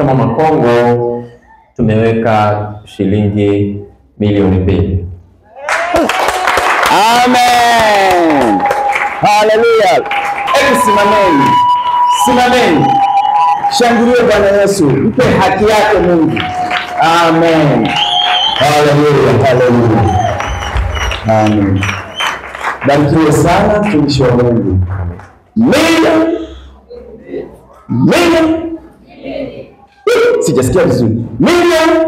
kama Makongo tumeweka shilingi milioni 2. Amen. Hallelujah. Simameni. Simameni. Shangilie Bwana Yesu. Mpe haki yake Mungu. Amen. Hallelujah. Hallelujah. Amen. Barikiwe sana mtumishi wa Mungu. Milioni. Sijasikia vizuri. Milioni.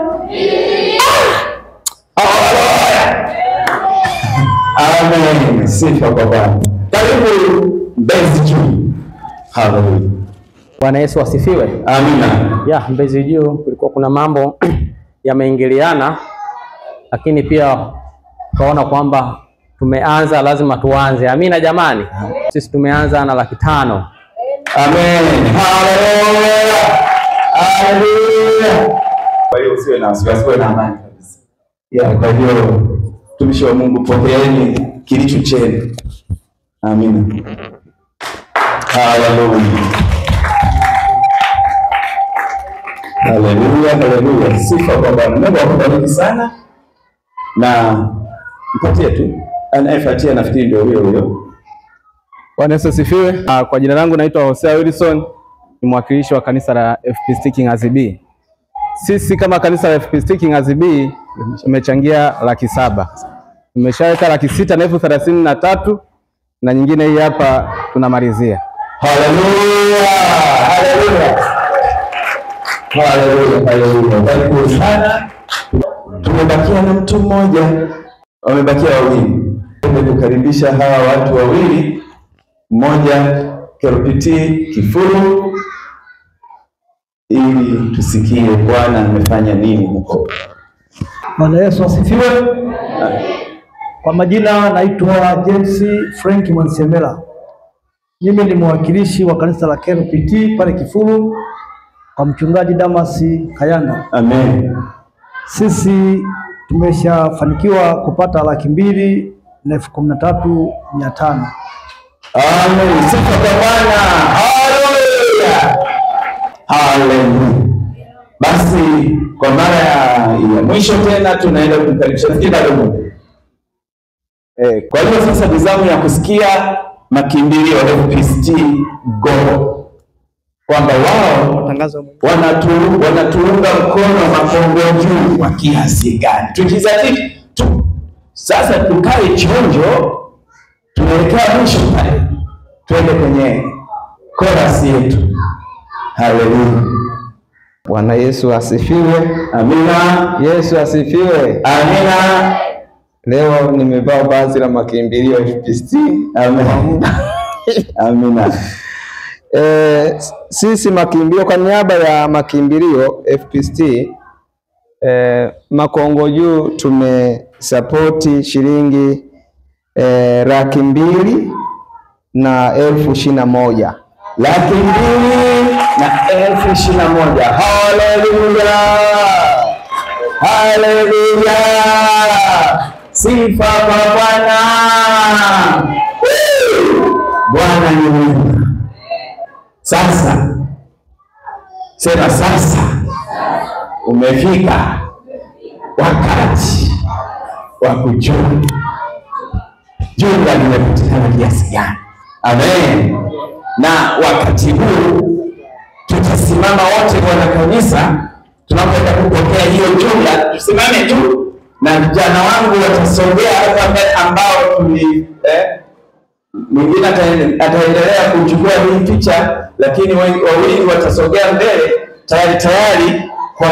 Amen. Sifa kwa Bwana. Karibu Mbezi Juu. Hallelujah. Bwana Yesu asifiwe. Amina. Ya, Mbezi Juu kulikuwa kuna mambo yameingiliana, lakini pia tukaona kwamba tumeanza lazima tuanze. Amina jamani. Sisi tumeanza na 500,000. Amen. Hallelujah. Hallelujah. Kwa hiyo usiwe na wasiwasi, uwe na amani kabisa. Kwa hiyo mtumishi wa Mungu, pokeeni kilicho chenu. Amina. Hallelujah. Hallelujah. Hallelujah. Sifa kwa Bwana. Mungu akubariki sana. Na mpatie tu. Anayefuatia nafikiri ndio huyo. Bwana Yesu asifiwe. Kwa jina langu naitwa Hosea Wilson, ni mwakilishi wa kanisa la FPCT King'azi B. Sisi kama kanisa la FPCT King'azi B tumechangia 700,000. Tumeshaweka 633,000 na nyingine hii hapa tunamalizia. Hallelujah. Hallelujah. Hallelujah. Hallelujah. Barikiwe sana. Tumebakia na mtu mmoja. Wamebakia 2. Kukaribisha hawa watu 2. Mmoja KRPT Kifuru, ili tusikie Bwana amefanya nini huko. Bwana Yesu asifiwe. Kwa majina naitwa James Frank Mwansemela. Mimi ni mwakilishi wa kanisa la KRPT pale Kifuru kwa mchungaji Damasi Kayanda. Amen. Sisi tumeshafanikiwa kupata 2,13,500. Amen. Sifa kwa Bwana. Hallelujah. Hallelujah. Basi kwa mara ya mwisho tena tunaenda kumkaribisha kidogo. Kwa hiyo sasa ni zamu ya kusikia makimbilio ya FPCT Go, kwamba wao wanatuunga mkono Makongo Juu kwa kiasi gani. Tukizatiti tu sasa tukae chonjo, tunaelekea mwisho pale, twende kwenye chorus yetu. Haleluya. Bwana Yesu asifiwe. Amina. Yesu asifiwe. Amina. Leo nimevaa vazi la makimbilio FPCT. Amen. Amina. Sisi makimbilio, kwa niaba ya makimbilio FPCT Makongo Juu tumesapoti shilingi 221,000. 221,000. Haleluya. Haleluya. Sifa kwa Bwana. Bwana ni mwema. Sasa sema, sasa umefika wakati wa kujua jumla limepatikana kiasi gani. Amen. Na wakati huu tutasimama wote Bwana kanisa, tunapoenda kupokea hiyo jumla. Tusimame tu na vijana wangu watasongea hapa mbele, ambao mwingine ataendelea kuchukua hii picha, lakini wawili watasogea mbele tayari kwa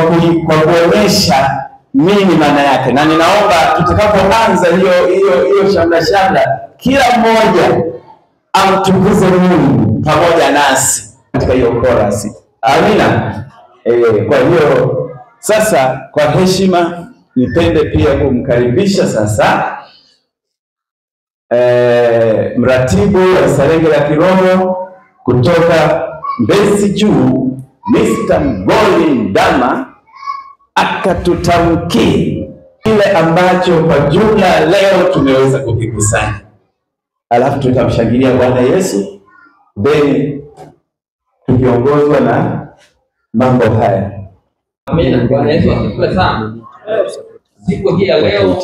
kuonyesha nini maana yake. Na ninaomba tutakapoanza hiyo shamla, kila mmoja amtukuze Mungu pamoja nasi katika hiyo chorus. Amina. Kwa hiyo sasa, kwa heshima nipende pia kumkaribisha sasa mratibu wa Sarenge la Kiroho kutoka Mbezi Juu, Mr. Ngoli Ndama, akatutamkie kile ambacho kwa jumla leo tumeweza kukikusanya. Alafu tutamshangilia Bwana Yesu, tukiongozwa na mambo haya. Amina. Bwana Yesu asifiwe sana. Siku hii ya leo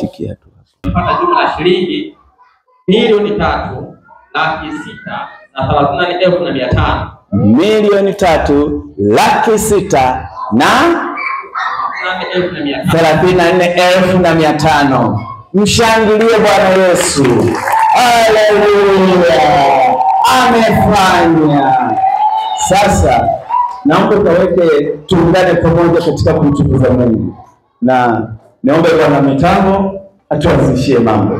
tumepata jumla ya shilingi milioni 3,634,500. Milioni 3,634,500. Mshangilie Bwana Yesu. Haleluya. Amefanya. Sasa naomba tuungane pamoja katika kumtukuza Mungu. Na niombe Bwana mitambo atuanzishie mambo.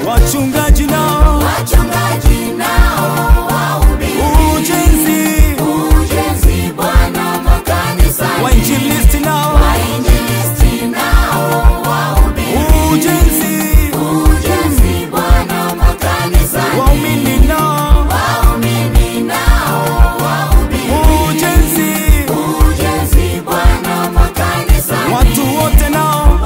Wachungaji nao wahubiri ujenzi Bwana makanisani. Wainjilisti nao wahubiri ujenzi Bwana makanisani. Waumini nao wahubiri ujenzi Bwana makanisani. Watu wote nao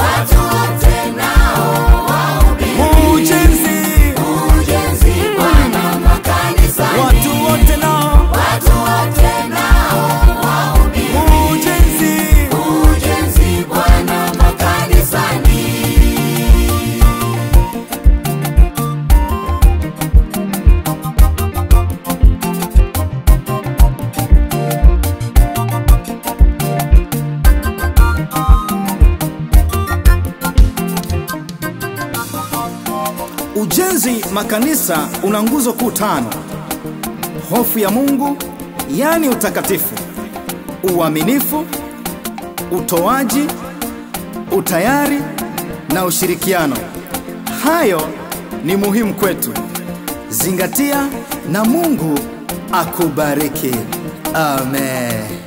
Ujenzi makanisa una nguzo kuu 5: hofu ya Mungu, yani utakatifu, uaminifu, utoaji, utayari na ushirikiano. Hayo ni muhimu kwetu. Zingatia na Mungu akubariki. Amen.